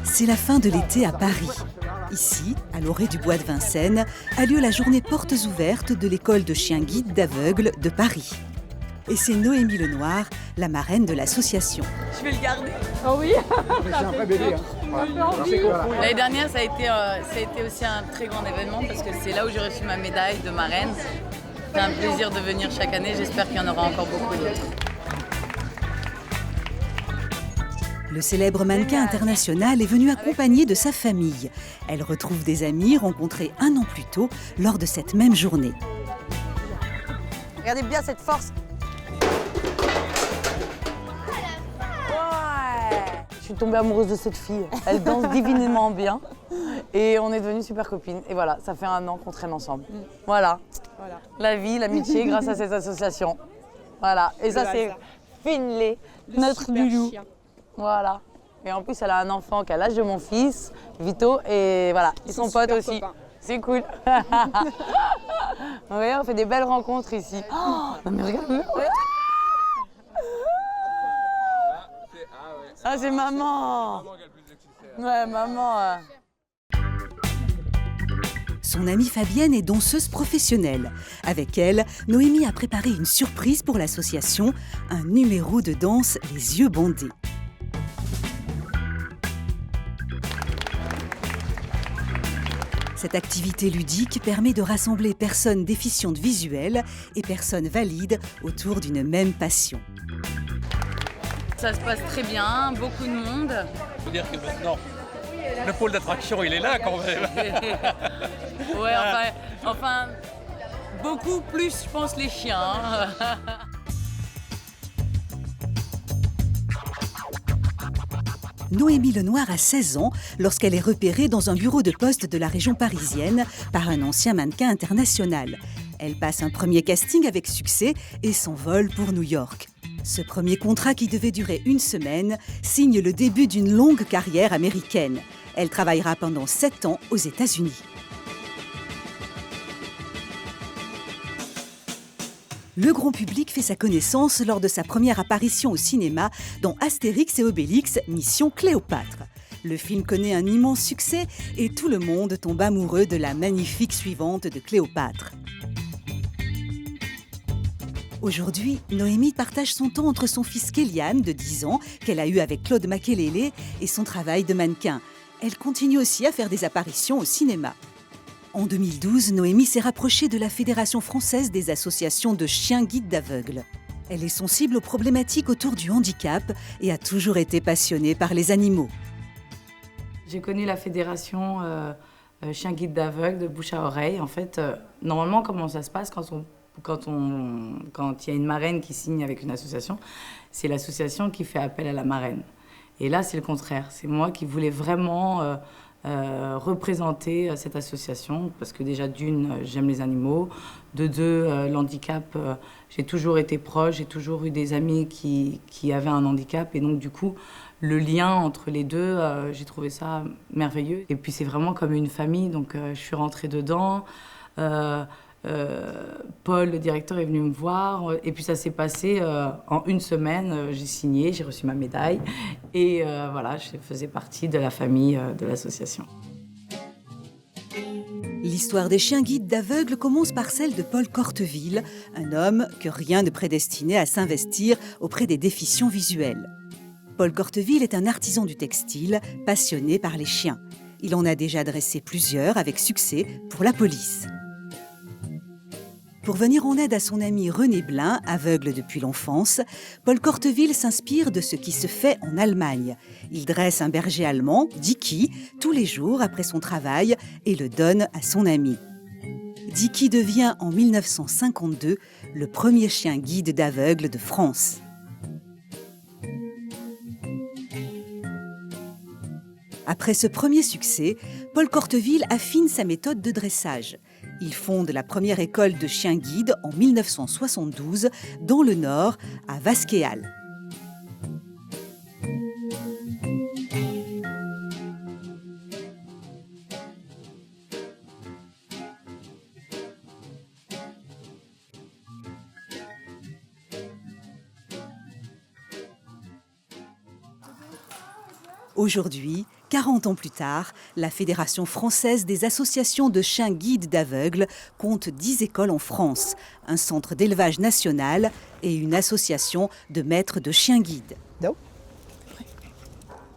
C'est la fin de l'été à Paris. Ici, à l'orée du bois de Vincennes, a lieu la journée portes ouvertes de l'école de chiens guides d'aveugles de Paris. Et c'est Noémie Lenoir, la marraine de l'association. Je vais le garder. Oh oui. C'est un vrai bébé. L'année dernière, ça a été aussi un très grand événement parce que c'est là où j'ai reçu ma médaille de marraine. C'est un plaisir de venir chaque année. J'espère qu'il y en aura encore beaucoup d'autres. Le célèbre mannequin international est venu accompagné de sa famille. Elle retrouve des amis rencontrés un an plus tôt lors de cette même journée. Regardez bien cette force. Ouais. Je suis tombée amoureuse de cette fille. Elle danse divinement bien. Et on est devenues super copines. Et voilà, ça fait un an qu'on traîne ensemble. Voilà. La vie, l'amitié grâce à cette association. Voilà. Et ça, c'est Finlay, notre loulou. Voilà. Et en plus, elle a un enfant qui a l'âge de mon fils, Vito, et voilà, ils sont potes aussi. Copains. C'est cool. Ouais, on fait des belles rencontres ici. Oh, non mais regarde. Ah, c'est maman. Ouais, maman. Son amie Fabienne est danseuse professionnelle. Avec elle, Noémie a préparé une surprise pour l'association, un numéro de danse les yeux bandés. Cette activité ludique permet de rassembler personnes déficientes visuelles et personnes valides autour d'une même passion. Ça se passe très bien, beaucoup de monde. Il faut dire que maintenant, le pôle d'attraction, il est là quand même. Ouais, enfin, beaucoup plus, je pense, les chiens. Noémie Lenoir a 16 ans lorsqu'elle est repérée dans un bureau de poste de la région parisienne par un ancien mannequin international. Elle passe un premier casting avec succès et s'envole pour New York. Ce premier contrat, qui devait durer une semaine, signe le début d'une longue carrière américaine. Elle travaillera pendant 7 ans aux États-Unis. Le grand public fait sa connaissance lors de sa première apparition au cinéma dans Astérix et Obélix, Mission Cléopâtre. Le film connaît un immense succès et tout le monde tombe amoureux de la magnifique suivante de Cléopâtre. Aujourd'hui, Noémie partage son temps entre son fils Kélian, de 10 ans, qu'elle a eu avec Claude Makélélé, et son travail de mannequin. Elle continue aussi à faire des apparitions au cinéma. En 2012, Noémie s'est rapprochée de la Fédération française des associations de chiens guides d'aveugles. Elle est sensible aux problématiques autour du handicap et a toujours été passionnée par les animaux. J'ai connu la Fédération chiens guides d'aveugles de bouche à oreille. En fait, normalement, comment ça se passe quand il y a une marraine qui signe avec une association, c'est l'association qui fait appel à la marraine. Et là, c'est le contraire. C'est moi qui voulais vraiment représenter cette association, parce que déjà, d'une, j'aime les animaux. De deux, l'handicap, j'ai toujours été proche, j'ai toujours eu des amis qui avaient un handicap. Et donc, du coup, le lien entre les deux, j'ai trouvé ça merveilleux. Et puis, c'est vraiment comme une famille, donc je suis rentrée dedans. Paul, le directeur, est venu me voir et puis ça s'est passé en une semaine. J'ai signé, j'ai reçu ma médaille et voilà, je faisais partie de la famille de l'association. L'histoire des chiens guides d'aveugles commence par celle de Paul Corteville, un homme que rien ne prédestinait à s'investir auprès des déficients visuels. Paul Corteville est un artisan du textile, passionné par les chiens. Il en a déjà dressé plusieurs avec succès pour la police. Pour venir en aide à son ami René Blin, aveugle depuis l'enfance, Paul Corteville s'inspire de ce qui se fait en Allemagne. Il dresse un berger allemand, Dicky, tous les jours après son travail et le donne à son ami. Dicky devient en 1952 le premier chien guide d'aveugles de France. Après ce premier succès, Paul Corteville affine sa méthode de dressage. Il fonde la première école de chiens guides en 1972 dans le Nord, à Vasquéal. Aujourd'hui, 40 ans plus tard, la Fédération française des associations de chiens guides d'aveugles compte 10 écoles en France, un centre d'élevage national et une association de maîtres de chiens guides.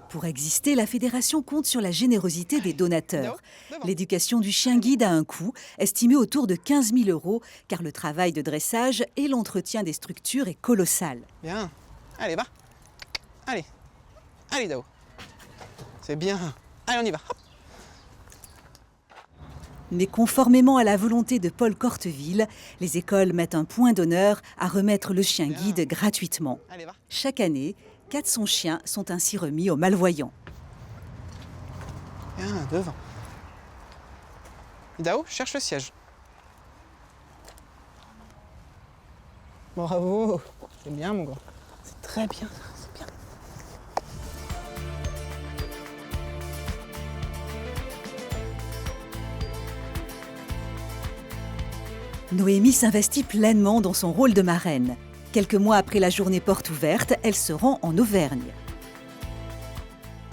Pour exister, la fédération compte sur la générosité des donateurs. L'éducation du chien guide a un coût estimé autour de 15 000 €, car le travail de dressage et l'entretien des structures est colossal. Bien. Allez, va. Allez. Allez, Dao. C'est bien. Allez, on y va. Hop. Mais conformément à la volonté de Paul Corteville, les écoles mettent un point d'honneur à remettre le chien guide gratuitement. Allez, va. Chaque année, 400 chiens sont ainsi remis aux malvoyants. Bien, devant. Dao, cherche le siège. Bravo. C'est bien, mon grand. C'est très bien. C'est bien. Noémie s'investit pleinement dans son rôle de marraine. Quelques mois après la journée porte ouverte, elle se rend en Auvergne.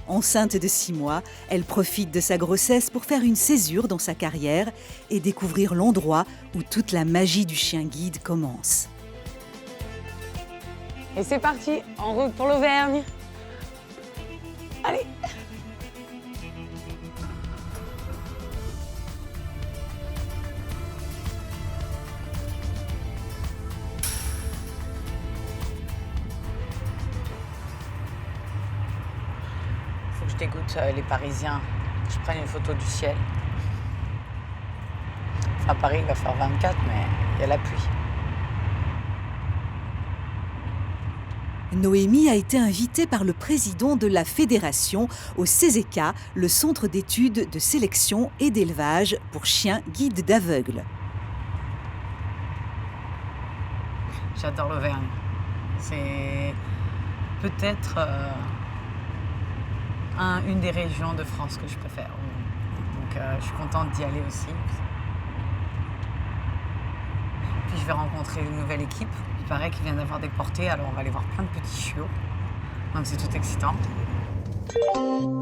Enceinte de 6 mois, elle profite de sa grossesse pour faire une césure dans sa carrière et découvrir l'endroit où toute la magie du chien guide commence. Et c'est parti, en route pour l'Auvergne. Allez. Faut que je dégoûte les Parisiens, que je prenne une photo du ciel. Enfin, à Paris, il va faire 24, mais il y a la pluie. Noémie a été invitée par le président de la fédération au CESECA, le centre d'études de sélection et d'élevage pour chiens guides d'aveugles. J'adore l'Auvergne. C'est peut-être une des régions de France que je préfère. Donc je suis contente d'y aller aussi. Puis je vais rencontrer une nouvelle équipe. Il paraît qu'il vient d'avoir des portées, alors on va aller voir plein de petits chiots. Donc c'est tout excitant. Bonjour.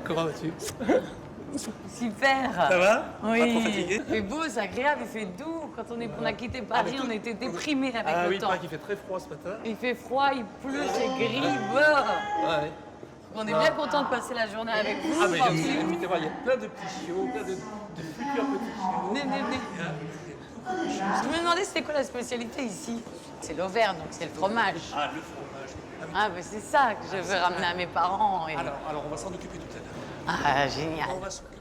Comment vas-tu? Super. Ça va? Oui. Pas trop fatigué? Il fait beau, c'est agréable, il fait doux. Quand on a quitté Paris, on était déprimés avec Ah le oui, temps. il fait très froid ce matin. Il fait froid, il pleut, c'est gris. Ouais. On est bien content de passer la journée avec vous. Ah mais écoutez-moi, il y a plein de petits chiots, plein de futurs petits chiots. Venez. Je me demandais c'était quoi la spécialité ici. C'est l'Auvergne, donc c'est le fromage. Ah, le fromage. Ah, mais c'est ça que je veux ramener à mes parents. Et... Alors on va s'en occuper tout à l'heure. Ah, génial. On va s'occuper.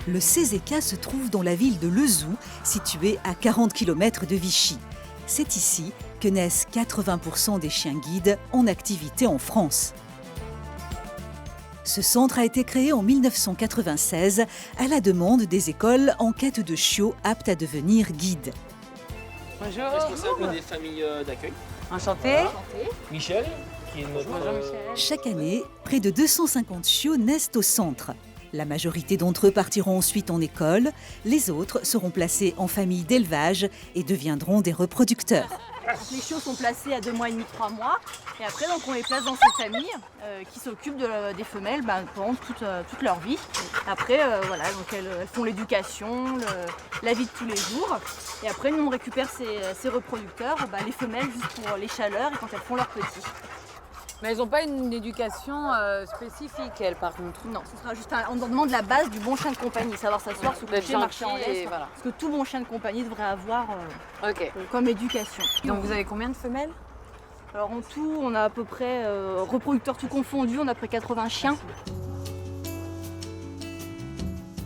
Le CESECA se trouve dans la ville de Lezoux, située à 40 km de Vichy. C'est ici que naissent 80% des chiens guides en activité en France. Ce centre a été créé en 1996 à la demande des écoles en quête de chiots aptes à devenir guides. Bonjour. Responsable des familles d'accueil. Enchanté. Michel, qui est notre... Bonjour Michel. Chaque année, près de 250 chiots naissent au centre. La majorité d'entre eux partiront ensuite en école, les autres seront placés en famille d'élevage et deviendront des reproducteurs. Les chiots sont placés à 2 mois et demi, 3 mois. Et après, donc, on les place dans ces familles qui s'occupent des femelles pendant toute leur vie. Après, voilà, donc elles font l'éducation, la vie de tous les jours. Et après, nous, on récupère ces reproducteurs, les femelles, juste pour les chaleurs et quand elles font leurs petits. Mais elles n'ont pas une éducation spécifique, elles, par contre. Non, ce sera juste on demande la base du bon chien de compagnie, savoir s'asseoir, se coucher, marcher en laisse. Voilà. Ce que tout bon chien de compagnie devrait avoir comme éducation. Donc vous avez combien de femelles? Alors en tout, on a à peu près, reproducteurs tout confondus, on a à peu près 80 chiens.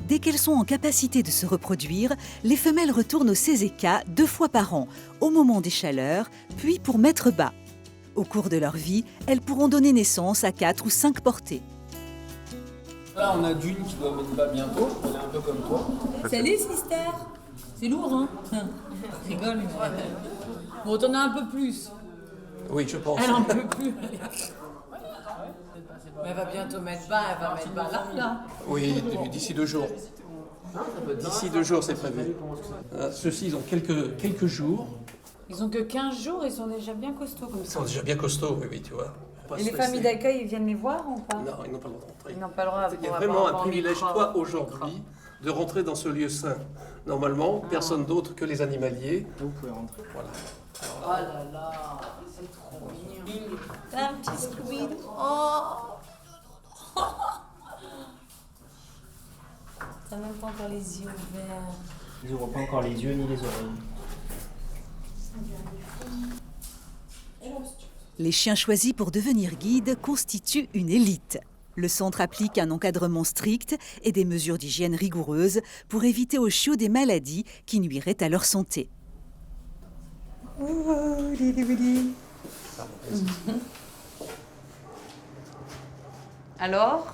Dès qu'elles sont en capacité de se reproduire, les femelles retournent au CESECA 2 fois par an, au moment des chaleurs, puis pour mettre bas. Au cours de leur vie, elles pourront donner naissance à 4 ou 5 portées. Là, on a Dune qui doit mettre bas bientôt. Elle est un peu comme toi. Salut, sister. C'est lourd, hein? Rigole. Bon, t'en as un peu plus. Oui, je pense. Elle en peut plus. Mais elle va bientôt mettre bas, elle va mettre bas là. Oui, d'ici 2 jours. D'ici 2 jours, c'est prévu. Ceux-ci, ils ont quelques jours. Ils ont que 15 jours, ils sont déjà bien costauds comme Ils ça. sont déjà bien costauds, oui, tu vois. Et les familles d'accueil, ils viennent les voir ou pas? Non, ils n'ont pas le droit de rentrer. Ils n'ont pas le droit. Il y a vraiment un privilège, toi, aujourd'hui, de rentrer dans ce lieu saint. Normalement, personne d'autre que les animaliers. Vous pouvez rentrer. Voilà. Oh là là, c'est trop mignon. T'as un petit squid. Oh. T'as même pas encore les yeux ouverts. Ils n'ouvrent pas encore les yeux ni les oreilles. Les chiens choisis pour devenir guides constituent une élite. Le centre applique un encadrement strict et des mesures d'hygiène rigoureuses pour éviter aux chiots des maladies qui nuiraient à leur santé. Alors?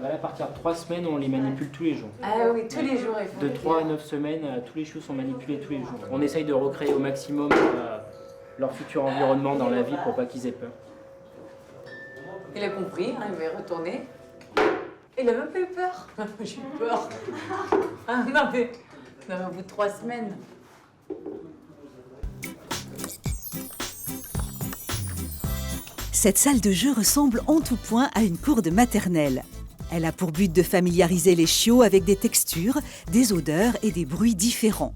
Là, à partir de 3 semaines, on les manipule tous les jours. Ah oui, tous les jours. De 3 à 9 semaines, tous les chiots sont manipulés tous les jours. On essaye de recréer au maximum leur futur environnement dans la vie pour pas qu'ils aient peur. Il a compris, hein, il va y retourner. Il a même pas eu peur. J'ai eu peur. Ah, non, mais au bout de 3 semaines. Cette salle de jeu ressemble en tout point à une cour de maternelle. Elle a pour but de familiariser les chiots avec des textures, des odeurs et des bruits différents.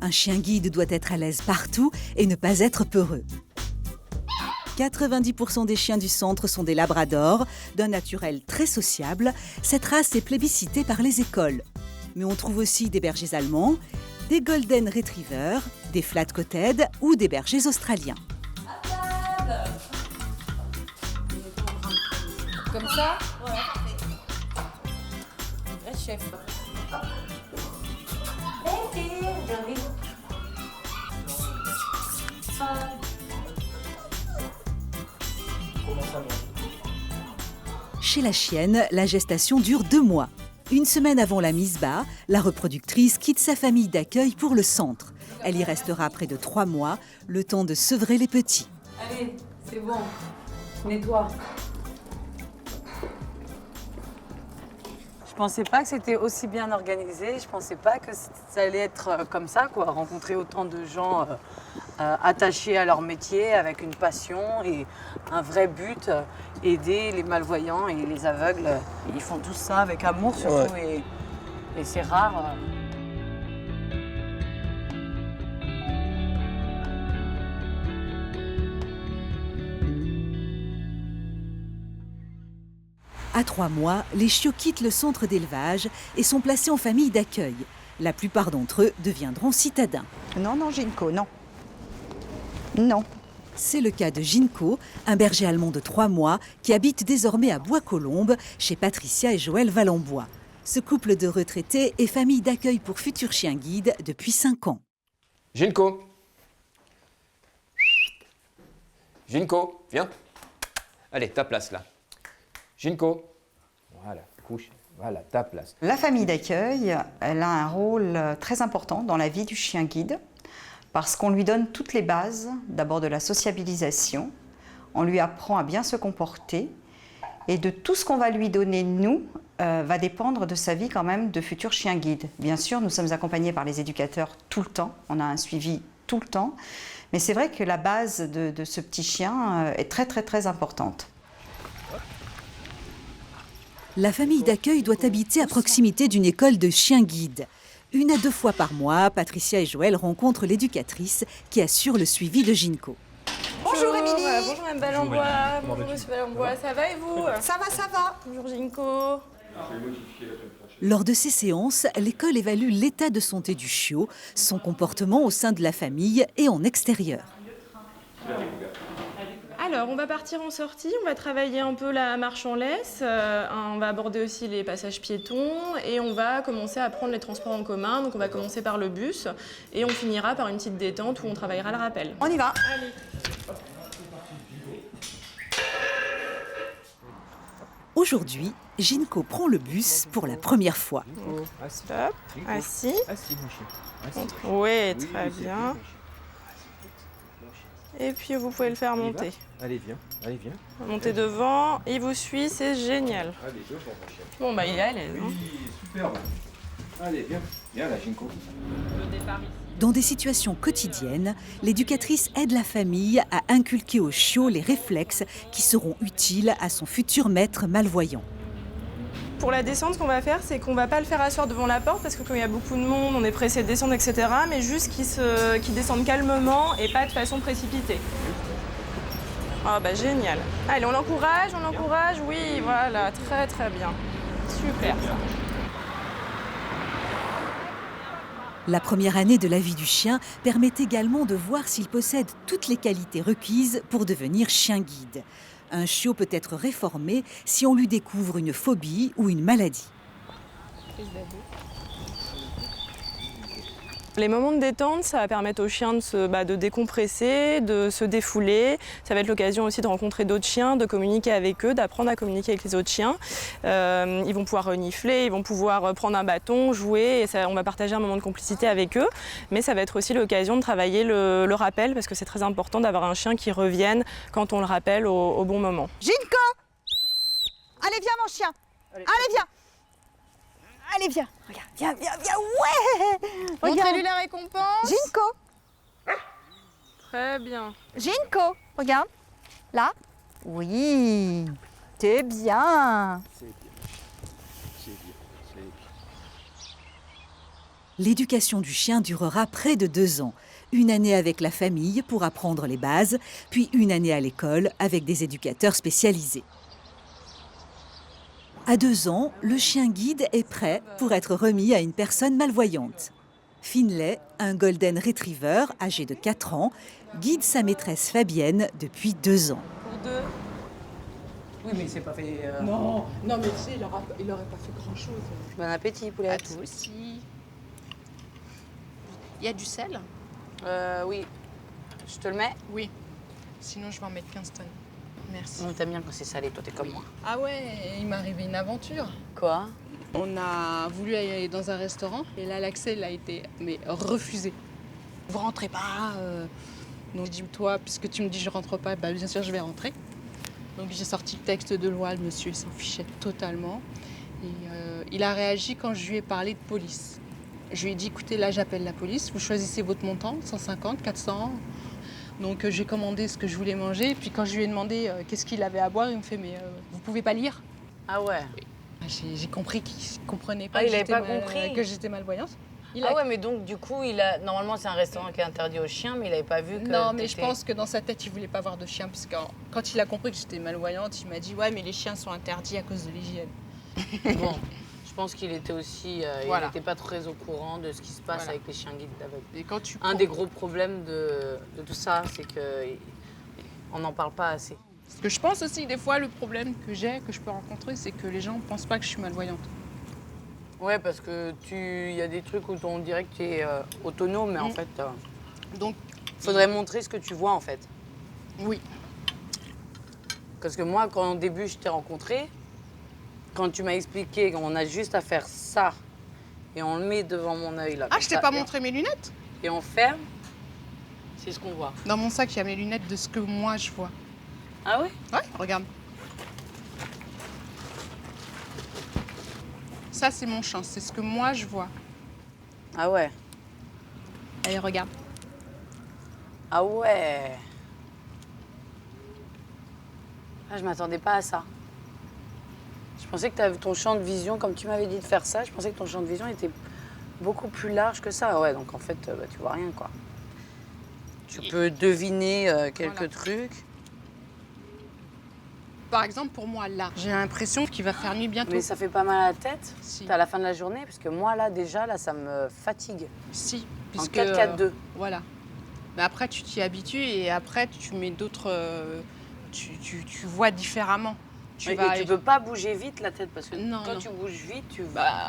Un chien guide doit être à l'aise partout et ne pas être peureux. 90% des chiens du centre sont des labradors, d'un naturel très sociable. Cette race est plébiscitée par les écoles. Mais on trouve aussi des bergers allemands, des golden retrievers, des flat-coated ou des bergers australiens. Comme ça? Ouais, parfait. Vrai chef. J'arrive. Chez la chienne, la gestation dure 2 mois. Une semaine avant la mise bas, la reproductrice quitte sa famille d'accueil pour le centre. Elle y restera près de 3 mois, le temps de sevrer les petits. Allez, c'est bon. Nettoie. Je pensais pas que c'était aussi bien organisé. Je pensais pas que ça allait être comme ça, quoi. Rencontrer autant de gens attachés à leur métier, avec une passion et un vrai but. Aider les malvoyants et les aveugles. Ils font tout ça avec amour surtout, ouais. Et c'est rare. À 3 mois, les chiots quittent le centre d'élevage et sont placés en famille d'accueil. La plupart d'entre eux deviendront citadins. Non, Ginko, non. Non. C'est le cas de Ginko, un berger allemand de 3 mois qui habite désormais à Bois-Colombes, chez Patricia et Joël Valenbois. Ce couple de retraités est famille d'accueil pour futurs chiens guides depuis 5 ans. Ginko. Ginko, viens. Allez, ta place là. Ginko. Voilà, couche. Voilà, ta place. La famille d'accueil, elle a un rôle très important dans la vie du chien guide parce qu'on lui donne toutes les bases, d'abord de la sociabilisation, on lui apprend à bien se comporter et de tout ce qu'on va lui donner, nous, va dépendre de sa vie quand même de futur chien guide. Bien sûr, nous sommes accompagnés par les éducateurs tout le temps, on a un suivi tout le temps, mais c'est vrai que la base de ce petit chien est très très très importante. La famille d'accueil doit habiter à proximité d'une école de chiens guides. 1 à 2 fois par mois, Patricia et Joël rencontrent l'éducatrice qui assure le suivi de Ginko. Bonjour Émilie. Bonjour Mme Valenbois. Bonjour Monsieur Valenbois. Ça va et vous? Ça va. Bonjour Ginko. Lors de ces séances, l'école évalue l'état de santé du chiot, son comportement au sein de la famille et en extérieur. Alors, on va partir en sortie, on va travailler un peu la marche en laisse, on va aborder aussi les passages piétons et on va commencer à prendre les transports en commun. Donc on va commencer par le bus et on finira par une petite détente où on travaillera le rappel. On y va. Allez. Aujourd'hui, Ginko prend le bus pour la première fois. Stop, assis. Oui, très bien. Et puis vous pouvez le faire monter. Allez, viens. Allez, viens. Monter devant, il vous suit, c'est génial. Allez, viens, mon chien. Bon, bah il est à l'aise. Oui, superbe. Allez, viens. Viens là, Ginko. Le départ ici. Dans des situations quotidiennes, l'éducatrice aide la famille à inculquer au chiot les réflexes qui seront utiles à son futur maître malvoyant. Pour la descente, ce qu'on va faire, c'est qu'on va pas le faire asseoir devant la porte parce que comme il y a beaucoup de monde, on est pressé de descendre, etc. Mais juste qu'il descende calmement et pas de façon précipitée. Ah bah génial. Allez, on l'encourage, oui, voilà, très très bien. Super ça. La première année de la vie du chien permet également de voir s'il possède toutes les qualités requises pour devenir chien guide. Un chiot peut être réformé si on lui découvre une phobie ou une maladie. Les moments de détente, ça va permettre aux chiens de décompresser, de se défouler. Ça va être l'occasion aussi de rencontrer d'autres chiens, de communiquer avec eux, d'apprendre à communiquer avec les autres chiens. Ils vont pouvoir renifler, ils vont pouvoir prendre un bâton, jouer, et ça, on va partager un moment de complicité avec eux. Mais ça va être aussi l'occasion de travailler le rappel, parce que c'est très important d'avoir un chien qui revienne quand on le rappelle au bon moment. Ginko! Allez, viens mon chien! Allez, viens! Allez, viens! Regarde, viens, ouais! Montrez-lui la récompense. Ginko! Très bien. Ginko! Regarde. Là. Oui. T'es bien. L'éducation du chien durera près de 2 ans. Une année avec la famille pour apprendre les bases, puis une année à l'école avec des éducateurs spécialisés. À 2 ans, le chien guide est prêt pour être remis à une personne malvoyante. Finlay, un golden retriever âgé de 4 ans, guide sa maîtresse Fabienne depuis 2 ans. Pour 2. Oui, mais c'est pas fait... Non, mais tu sais, il aurait pas fait grand-chose. Bon appétit, poulette. À toi aussi. Il y a du sel? Oui. Je te le mets? Oui. Sinon, je vais en mettre 15 tonnes. Merci. T'aimes bien quand c'est salé, toi, t'es comme moi. Ah ouais, il m'est arrivé une aventure. Quoi? On a voulu aller dans un restaurant et là, l'accès il a été refusé. Vous rentrez pas. Donc, dis-toi, puisque tu me dis je rentre pas, bah, bien sûr, je vais rentrer. Donc, j'ai sorti le texte de loi, le monsieur s'en fichait totalement. Et il a réagi quand je lui ai parlé de police. Je lui ai dit, écoutez, là, j'appelle la police, vous choisissez votre montant, 150, 400. Donc j'ai commandé ce que je voulais manger, et puis quand je lui ai demandé qu'est-ce qu'il avait à boire, il me fait mais vous pouvez pas lire? Ah ouais. J'ai compris qu'il comprenait pas, que j'étais malvoyante. Ouais, mais donc du coup normalement c'est un restaurant qui est interdit aux chiens, mais il avait pas vu que... Non, mais je pense que dans sa tête il voulait pas voir de chien, parce que quand il a compris que j'étais malvoyante, il m'a dit ouais mais les chiens sont interdits à cause de l'hygiène. Bon. Je pense qu'il était aussi, il n'était pas très au courant de ce qui se passe avec les chiens guides d'aveugles. Un des gros problèmes de tout ça, c'est qu'on n'en parle pas assez. Ce que je pense aussi, des fois, le problème que je peux rencontrer, c'est que les gens ne pensent pas que je suis malvoyante. Ouais, parce que il y a des trucs où on dirait que tu es autonome, mais en fait, donc, faudrait montrer ce que tu vois en fait. Oui. Parce que moi, quand au début je t'ai rencontré, quand tu m'as expliqué qu'on a juste à faire ça et on le met devant mon œil là. Ah, je t'ai pas montré mes lunettes? Et on ferme, c'est ce qu'on voit. Dans mon sac, il y a mes lunettes de ce que moi je vois. Ah ouais? Ouais, regarde. Ça, c'est mon champ, c'est ce que moi je vois. Ah ouais? Allez, regarde. Ah ouais? Ah, je m'attendais pas à ça. Je pensais que ton champ de vision, comme tu m'avais dit de faire ça, je pensais que ton champ de vision était beaucoup plus large que ça. Ouais, donc en fait, tu vois rien, quoi. Tu peux deviner quelques trucs. Par exemple, pour moi, là, j'ai l'impression qu'il va faire nuit bientôt. Mais ça fait pas mal à la tête? Si. À la fin de la journée? Parce que moi, là, déjà, là, ça me fatigue. Si. En 4-4-2. Voilà. Mais après, tu t'y habitues et après, tu mets d'autres... tu vois différemment. Tu peux pas bouger vite la tête parce que quand tu bouges vite,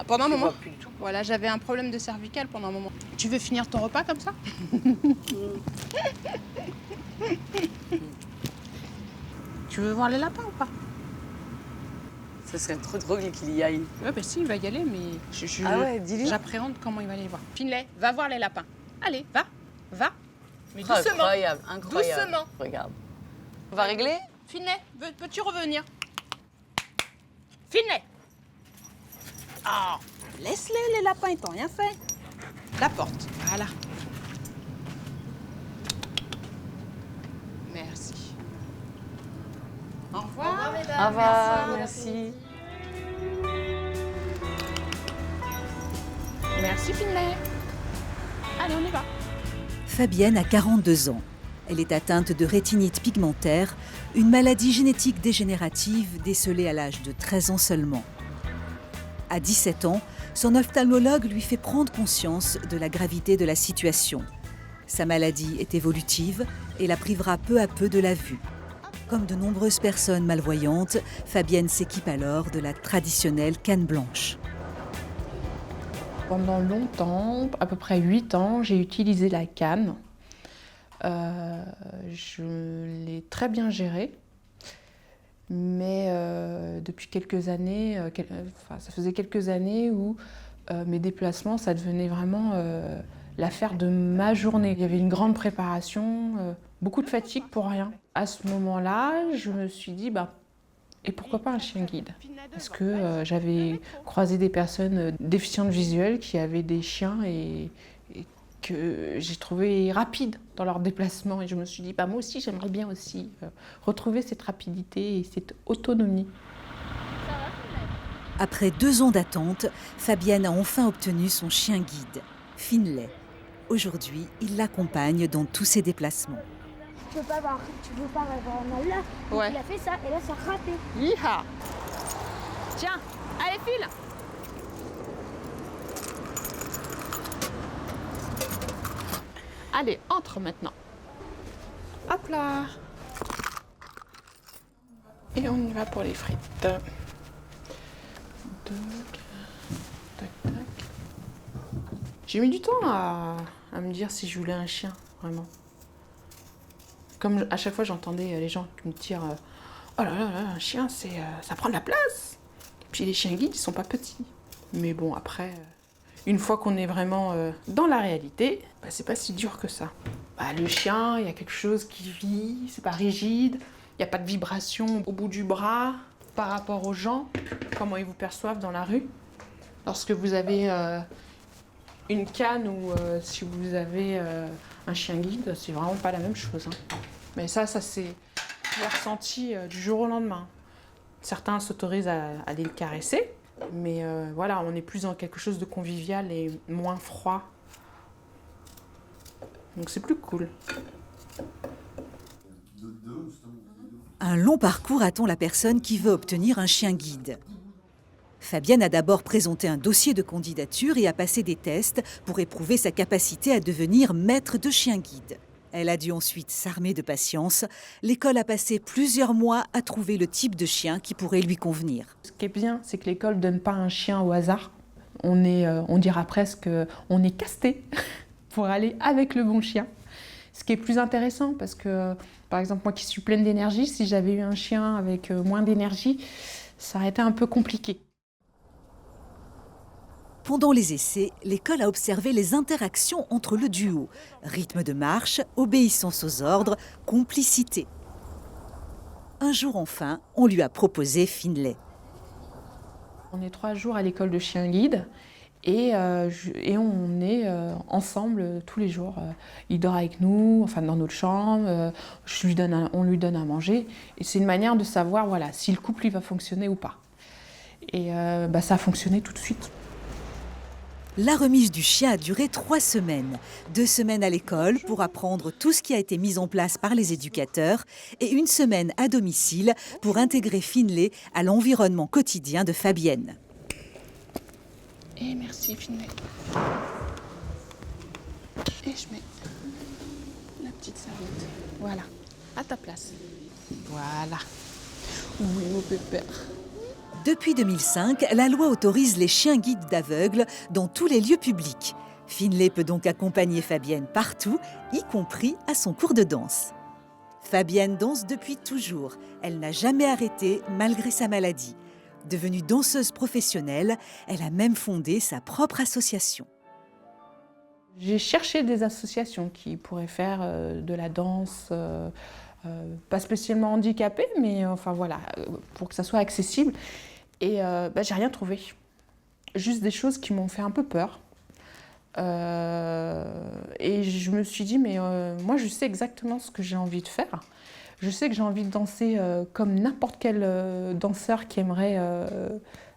pendant un moment. vois plus du tout. Voilà, j'avais un problème de cervicale pendant un moment. Tu veux finir ton repas comme ça? Tu veux voir les lapins ou pas? Ça serait trop drôle qu'il y aille. Ouais, bah si, il va y aller, mais ah ouais, dis-lui. J'appréhende comment il va les voir. Finlay, va voir les lapins. Allez, va. Mais doucement. Incroyable, incroyable. Doucement. Regarde. On va régler? Finlay, peux-tu revenir? Finlay. Ah. Laisse-les, les lapins, ils t'ont rien fait. La porte, voilà. Merci. Au revoir. Au revoir, merci. Merci Finlay. Allez, on y va. Fabienne a 42 ans. Elle est atteinte de rétinite pigmentaire, une maladie génétique dégénérative décelée à l'âge de 13 ans seulement. À 17 ans, son ophtalmologue lui fait prendre conscience de la gravité de la situation. Sa maladie est évolutive et la privera peu à peu de la vue. Comme de nombreuses personnes malvoyantes, Fabienne s'équipe alors de la traditionnelle canne blanche. Pendant longtemps, à peu près 8 ans, j'ai utilisé la canne. Je l'ai très bien gérée. Mais depuis quelques années, ça faisait quelques années où mes déplacements, ça devenait vraiment l'affaire de ma journée. Il y avait une grande préparation, beaucoup de fatigue pour rien. À ce moment-là, je me suis dit, et pourquoi pas un chien guide? Parce que j'avais croisé des personnes déficientes visuelles qui avaient des chiens et que j'ai trouvé rapides dans leur déplacement. Et je me suis dit, moi aussi, j'aimerais bien aussi retrouver cette rapidité et cette autonomie. Après 2 ans d'attente, Fabienne a enfin obtenu son chien guide, Finlay. Aujourd'hui, il l'accompagne dans tous ses déplacements. Tu peux pas avoir là. Ouais. Il a fait ça et là ça a raté. Yeeha. Tiens, allez file. Allez, entre maintenant. Hop là. Et on y va pour les frites. Tac, tac. J'ai mis du temps à me dire si je voulais un chien, vraiment. Comme à chaque fois j'entendais les gens me dire oh là là, un chien, ça prend de la place. Puis les chiens guides, ils sont pas petits. Mais bon, après, une fois qu'on est vraiment dans la réalité, c'est pas si dur que ça. Le chien, il y a quelque chose qui vit, c'est pas rigide, il n'y a pas de vibration au bout du bras par rapport aux gens, comment ils vous perçoivent dans la rue. Lorsque vous avez une canne ou si vous avez un chien guide, c'est vraiment pas la même chose. Mais ça c'est ressenti du jour au lendemain. Certains s'autorisent à aller le caresser, mais voilà, on est plus dans quelque chose de convivial et moins froid. Donc c'est plus cool. Un long parcours attend la personne qui veut obtenir un chien guide. Fabienne a d'abord présenté un dossier de candidature et a passé des tests pour éprouver sa capacité à devenir maître de chien guide. Elle a dû ensuite s'armer de patience. L'école a passé plusieurs mois à trouver le type de chien qui pourrait lui convenir. Ce qui est bien, c'est que l'école ne donne pas un chien au hasard. On dira presque, on est casté pour aller avec le bon chien. Ce qui est plus intéressant parce que, par exemple, moi qui suis pleine d'énergie, si j'avais eu un chien avec moins d'énergie, ça aurait été un peu compliqué. Pendant les essais, l'école a observé les interactions entre le duo. Rythme de marche, obéissance aux ordres, complicité. Un jour enfin, on lui a proposé Finlay. On est 3 jours à l'école de chien guide et on est ensemble tous les jours. Il dort avec nous, dans notre chambre, on lui donne à manger. Et c'est une manière de savoir si le couple il va fonctionner ou pas. Et ça a fonctionné tout de suite. La remise du chien a duré 3 semaines. 2 semaines à l'école pour apprendre tout ce qui a été mis en place par les éducateurs et 1 semaine à domicile pour intégrer Finlay à l'environnement quotidien de Fabienne. Et merci Finlay. Et je mets la petite serviette. Voilà, à ta place. Voilà. Oui, mon pépère. Depuis 2005, la loi autorise les chiens guides d'aveugles dans tous les lieux publics. Finlay peut donc accompagner Fabienne partout, y compris à son cours de danse. Fabienne danse depuis toujours. Elle n'a jamais arrêté malgré sa maladie. Devenue danseuse professionnelle, elle a même fondé sa propre association. J'ai cherché des associations qui pourraient faire de la danse, pas spécialement handicapée, mais enfin voilà, pour que ça soit accessible. Et j'ai rien trouvé. Juste des choses qui m'ont fait un peu peur. Et je me suis dit, mais moi je sais exactement ce que j'ai envie de faire. Je sais que j'ai envie de danser comme n'importe quel danseur qui aimerait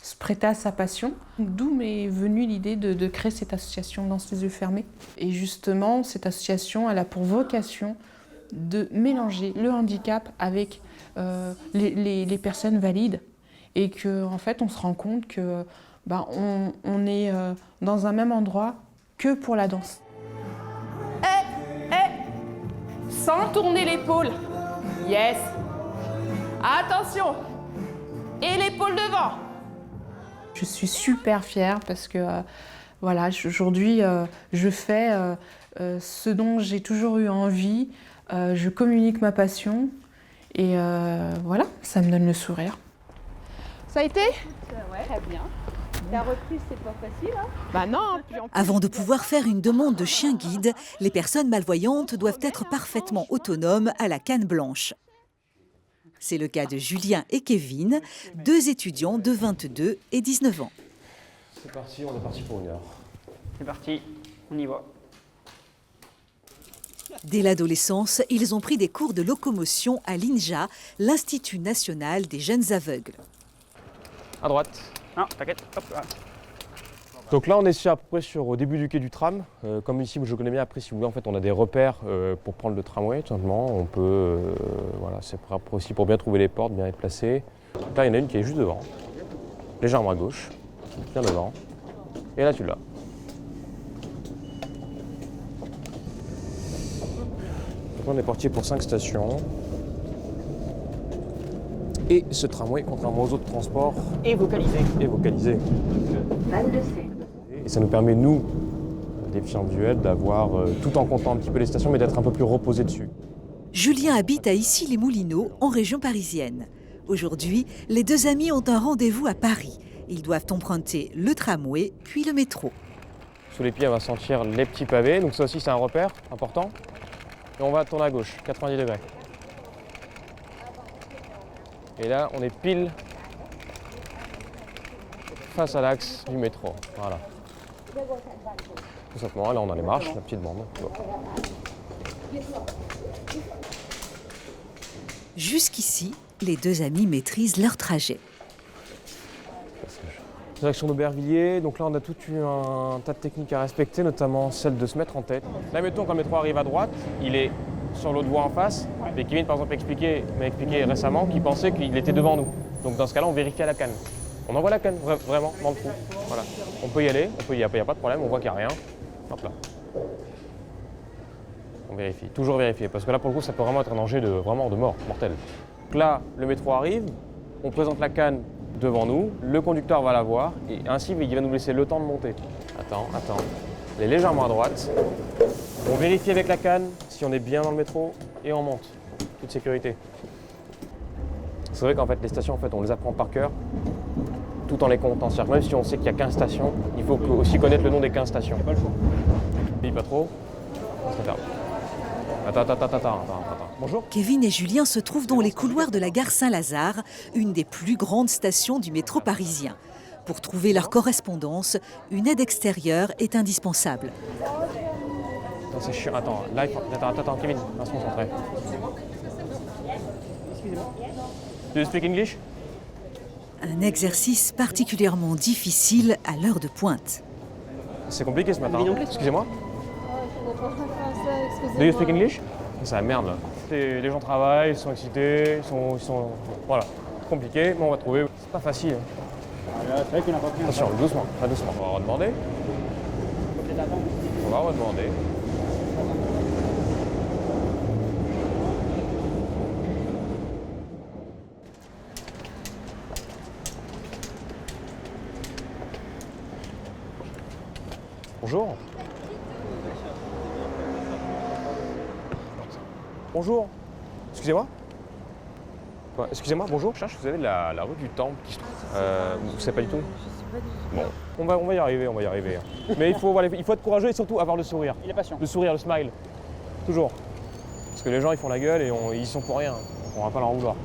se prêter à sa passion. D'où m'est venue l'idée de créer cette association Danse les yeux fermés. Et justement, cette association, elle a pour vocation de mélanger le handicap avec les personnes valides. Et qu'en fait, on se rend compte que on est dans un même endroit que pour la danse. Sans tourner l'épaule. Yes. Attention. Et l'épaule devant. Je suis super fière parce que voilà, aujourd'hui, je fais ce dont j'ai toujours eu envie. Je communique ma passion et voilà, ça me donne le sourire. Ça a été? Ouais, très bien. La reprise, c'est pas facile, hein? Bah non. Avant de pouvoir faire une demande de chien guide, les personnes malvoyantes doivent être parfaitement autonomes à la canne blanche. C'est le cas de Julien et Kevin, 2 étudiants de 22 et 19 ans. C'est parti, on est parti pour 1 heure. C'est parti, on y va. Dès l'adolescence, ils ont pris des cours de locomotion à l'INJA, l'Institut national des jeunes aveugles. À droite. Non, t'inquiète, hop là. Donc là, on est à peu près au début du quai du tram. Comme ici, je connais bien, après, si vous voulez, en fait, on a des repères pour prendre le tramway, tout simplement. On peut, voilà, c'est aussi pour bien trouver les portes, bien être placé. Là, il y en a une qui est juste devant, légèrement à gauche, bien devant. Et là, tu l'as. Donc, on est parti pour 5 stations. Et ce tramway, contrairement aux autres transports, est vocalisé. Et ça nous permet, nous, déficients visuels, d'avoir, tout en comptant un petit peu les stations, mais d'être un peu plus reposés dessus. Julien habite à Issy-les-Moulineaux, en région parisienne. Aujourd'hui, les 2 amis ont un rendez-vous à Paris. Ils doivent emprunter le tramway, puis le métro. Sous les pieds, on va sentir les petits pavés, donc ça aussi c'est un repère important. Et on va tourner à gauche, 90 degrés. Et là, on est pile face à l'axe du métro. Voilà. Tout simplement, là on a les marches, la petite bande. Jusqu'ici, les 2 amis maîtrisent leur trajet. Direction d'Aubervilliers, donc là on a tout un tas de techniques à respecter, notamment celle de se mettre en tête. Là mettons quand le métro arrive à droite, il est sur l'autre voie en face, mais Kevin par exemple m'a expliqué récemment qu'il pensait qu'il était devant nous. Donc dans ce cas-là on vérifie à la canne. On envoie la canne, vraiment, dans le trou. Voilà. On peut y aller, il n'y a pas de problème, on voit qu'il n'y a rien. Hop là. On vérifie, toujours vérifier, parce que là pour le coup ça peut vraiment être un danger de mort, mortel. Donc là le métro arrive, on présente la canne devant nous, le conducteur va la voir et ainsi il va nous laisser le temps de monter. Attends, elle est légèrement à droite. On vérifie avec la canne si on est bien dans le métro et on monte. Toute sécurité. C'est vrai qu'en fait les stations on les apprend par cœur tout en les comptant. C'est-à-dire même si on sait qu'il y a 15 stations, il faut aussi connaître le nom des 15 stations. Pas le choix. Bille pas trop. Ça ferme. Attends. Bonjour. Kevin et Julien se trouvent dans les couloirs de la gare Saint-Lazare, une des plus grandes stations du métro parisien. Pour trouver leur correspondance, une aide extérieure est indispensable. Attends, c'est chiant. Attends, là, attends, Kevin, on va se concentrer. Excusez-moi. Do you speak English? Un exercice particulièrement difficile à l'heure de pointe. C'est compliqué ce matin. Excusez-moi. Do you speak English? C'est la merde là. Les gens travaillent, ils sont excités, ils sont voilà, compliqué, mais on va trouver. C'est pas facile. Attention, doucement, très doucement. On va redemander. On va redemander. Bonjour. Bonjour. Excusez-moi. Ouais, excusez-moi, bonjour. Je cherche, vous avez la rue du Temple qui se trouve. Vous savez pas du tout? Bon, on va y arriver, hein. Mais il faut être courageux et surtout avoir le sourire. Il est patient. Le sourire, le smile. Toujours. Parce que les gens, ils font la gueule et ils y sont pour rien. On va pas leur en vouloir.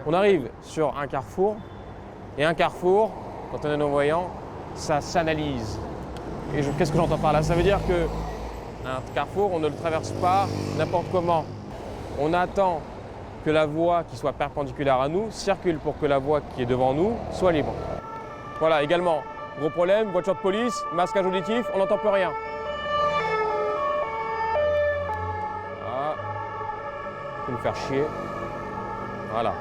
On arrive sur un carrefour. Et un carrefour, quand on est non-voyant, ça s'analyse. Et qu'est-ce que j'entends par là? Ça veut dire que un carrefour, on ne le traverse pas n'importe comment. On attend que la voie qui soit perpendiculaire à nous circule pour que la voie qui est devant nous soit libre. Voilà, également, gros problème, voiture de police, masquage auditif, on n'entend plus rien. Voilà. Faut nous faire chier. Voilà.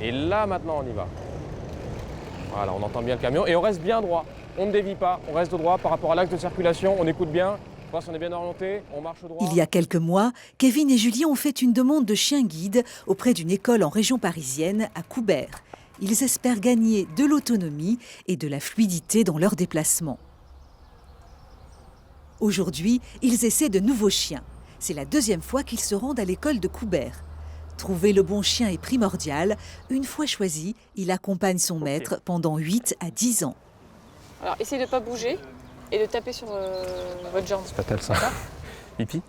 Et là, maintenant, on y va. Voilà, on entend bien le camion et on reste bien droit. On ne dévie pas, on reste droit par rapport à l'axe de circulation, on écoute bien, on voit si on est bien orienté, on marche droit. Il y a quelques mois, Kevin et Julie ont fait une demande de chien guide auprès d'une école en région parisienne, à Coubert. Ils espèrent gagner de l'autonomie et de la fluidité dans leurs déplacements. Aujourd'hui, ils essaient de nouveaux chiens. C'est la deuxième fois qu'ils se rendent à l'école de Coubert. Trouver le bon chien est primordial. Une fois choisi, il accompagne son maître pendant 8 à 10 ans. Alors, essayez de ne pas bouger et de taper sur votre jambe. C'est fatal ça. Hippie,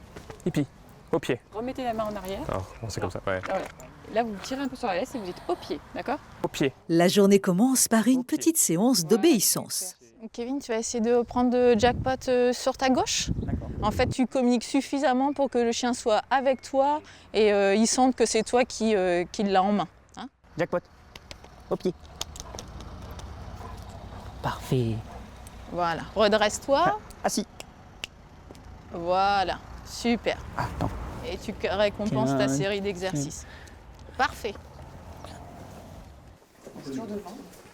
hippie, au pied. Remettez la main en arrière. Alors, c'est comme ça, ouais. Voilà. Là, vous tirez un peu sur la laisse et vous êtes au pied, d'accord? Au pied. La journée commence par une petite séance d'obéissance. Kevin, tu vas essayer de prendre de Jackpot sur ta gauche. En fait, tu communiques suffisamment pour que le chien soit avec toi et il sente que c'est toi qui l'a en main. Hein? Jackpot, au pied. Parfait. Voilà, redresse-toi. Assis. Voilà, super. Attends. Et tu récompenses ta série d'exercices. Parfait.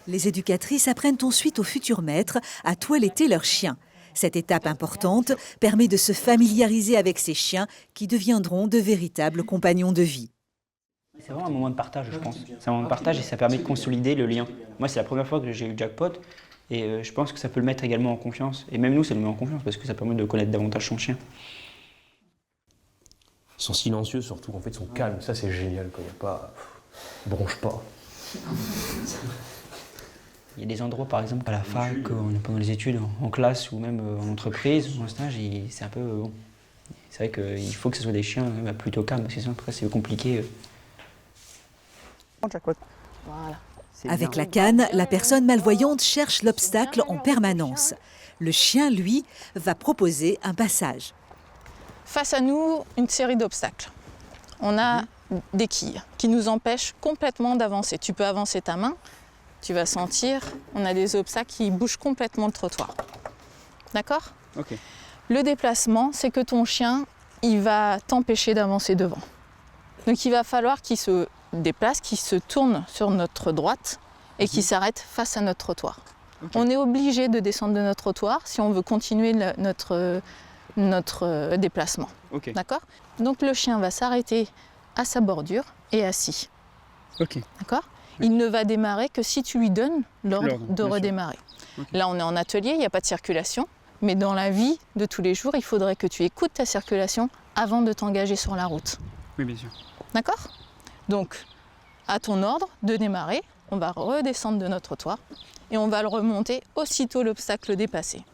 Les éducatrices apprennent ensuite aux futurs maîtres à toiletter leurs chiens. Cette étape importante permet de se familiariser avec ces chiens qui deviendront de véritables compagnons de vie. C'est vraiment un moment de partage, je pense. C'est un moment de partage et ça permet de consolider le lien. Moi, c'est la première fois que j'ai eu Jackpot et je pense que ça peut le mettre également en confiance. Et même nous, ça nous met en confiance parce que ça permet de connaître davantage son chien. Ils sont silencieux surtout, en fait, ils sont calmes. Ça, c'est génial, quand il n'y a pas... Ils bronchent pas. Il y a des endroits, par exemple, à la fac, pendant les études, en classe ou même en entreprise, en stage, c'est un peu... Bon. C'est vrai qu'il faut que ce soit des chiens plutôt calmes, parce que sinon, après, c'est compliqué. Voilà. Avec la canne, la personne malvoyante cherche l'obstacle en permanence. Le chien, lui, va proposer un passage. Face à nous, une série d'obstacles. On a des quilles qui nous empêchent complètement d'avancer. Tu peux avancer ta main, tu vas sentir, on a des obstacles qui bougent complètement le trottoir. D'accord ? Ok. Le déplacement, c'est que ton chien, il va t'empêcher d'avancer devant. Donc il va falloir qu'il se déplace, qu'il se tourne sur notre droite et qu'il s'arrête face à notre trottoir. Okay. On est obligé de descendre de notre trottoir si on veut continuer notre déplacement. Okay. D'accord ? Donc le chien va s'arrêter à sa bordure et assis. Ok. D'accord ? Il ne va démarrer que si tu lui donnes l'ordre de redémarrer. Okay. Là, on est en atelier, il n'y a pas de circulation. Mais dans la vie de tous les jours, il faudrait que tu écoutes ta circulation avant de t'engager sur la route. Oui, bien sûr. D'accord ? Donc, à ton ordre de démarrer, on va redescendre de notre trottoir et on va le remonter aussitôt l'obstacle dépassé.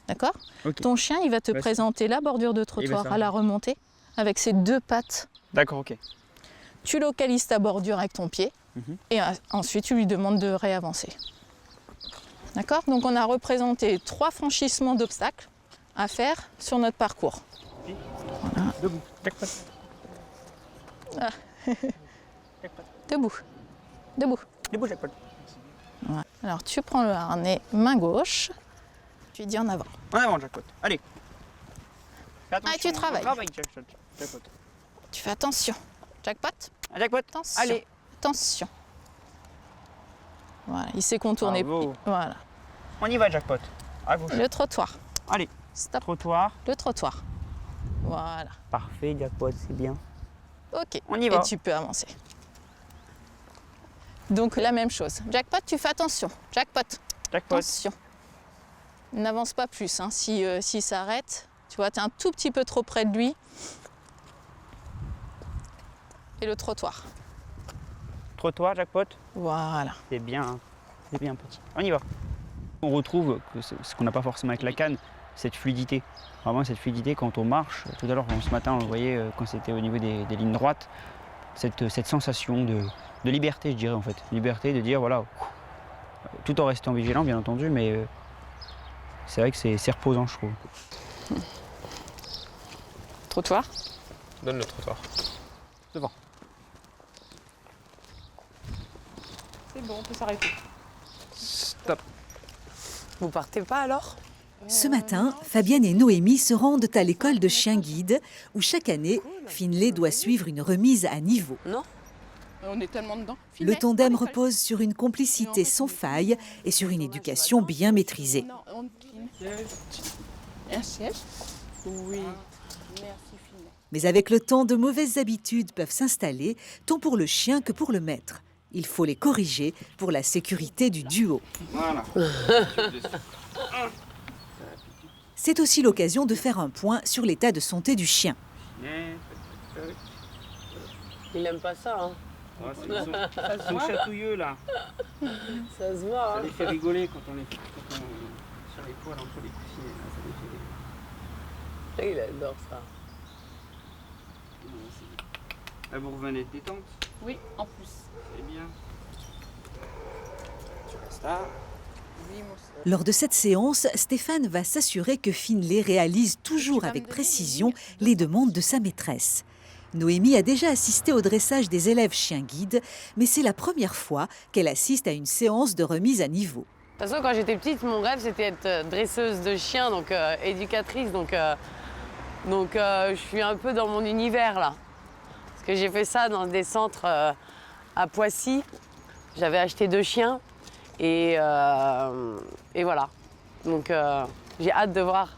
D'accord ? Okay. Ton chien, il va te présenter la bordure de trottoir à la remontée avec ses deux pattes. D'accord, ok. Tu localises ta bordure avec ton pied et ensuite tu lui demandes de réavancer. D'accord ? Donc on a représenté 3 franchissements d'obstacles à faire sur notre parcours. Voilà. Debout. Ah. Debout. Debout. Debout, Jackpot. Voilà. Alors tu prends le harnais main gauche, tu dis en avant. En avant, Jackpot. Allez. Ah, tu travailles. Jackpot. Tu fais attention. Jackpot. Jackpot. Attention. Allez. Attention. Voilà, il s'est contourné. Voilà. On y va, Jackpot. À gauche. Le trottoir. Allez. Stop. Trottoir. Le trottoir. Voilà. Parfait, Jackpot, c'est bien. Ok. On y va. Et tu peux avancer. Donc la même chose. Jackpot, tu fais attention. Jackpot. Jackpot. Attention. N'avance pas plus, hein. S'il s'arrête, tu vois, tu es un tout petit peu trop près de lui. Et le trottoir. Trottoir, Jackpot. Voilà. C'est bien, hein. C'est bien petit. On y va. On retrouve ce qu'on n'a pas forcément avec la canne, cette fluidité. Vraiment cette fluidité quand on marche. Tout à l'heure, ce matin, on le voyait quand c'était au niveau des lignes droites. Cette sensation de liberté, je dirais en fait. Liberté de dire, voilà, tout en restant vigilant, bien entendu, mais c'est vrai que c'est reposant, je trouve. Trottoir. Donne le trottoir. Devant. C'est bon, on peut s'arrêter. Stop. Vous partez pas alors? Ce matin, Fabienne et Noémie se rendent à l'école de chiens guides où chaque année, Finlay doit suivre une remise à niveau. Non. On est tellement dedans. Le tandem repose sur une complicité sans faille et sur une éducation bien maîtrisée. Un siège? Oui. Merci Finlay. Mais avec le temps, de mauvaises habitudes peuvent s'installer, tant pour le chien que pour le maître. Il faut les corriger pour la sécurité du duo. Voilà. C'est aussi l'occasion de faire un point sur l'état de santé du chien. Il n'aime pas ça, hein. Ouais, ils sont chatouilleux là. Ça se voit, Ça hein. les fait rigoler quand on sur les poils entre les coussins. Ça les fait... Il adore ça. Là, vous revenez de détente? Oui, en plus. C'est bien. Tu restes là. Oui, moi aussi. Lors de cette séance, Stéphane va s'assurer que Finlay réalise toujours avec précision les demandes de sa maîtresse. Noémie a déjà assisté au dressage des élèves chiens guides, mais c'est la première fois qu'elle assiste à une séance de remise à niveau. De toute façon, quand j'étais petite, mon rêve, c'était être dresseuse de chiens, donc éducatrice. Donc je suis un peu dans mon univers, là. Parce que j'ai fait ça dans des centres à Poissy. J'avais acheté 2 chiens et voilà. Donc j'ai hâte de voir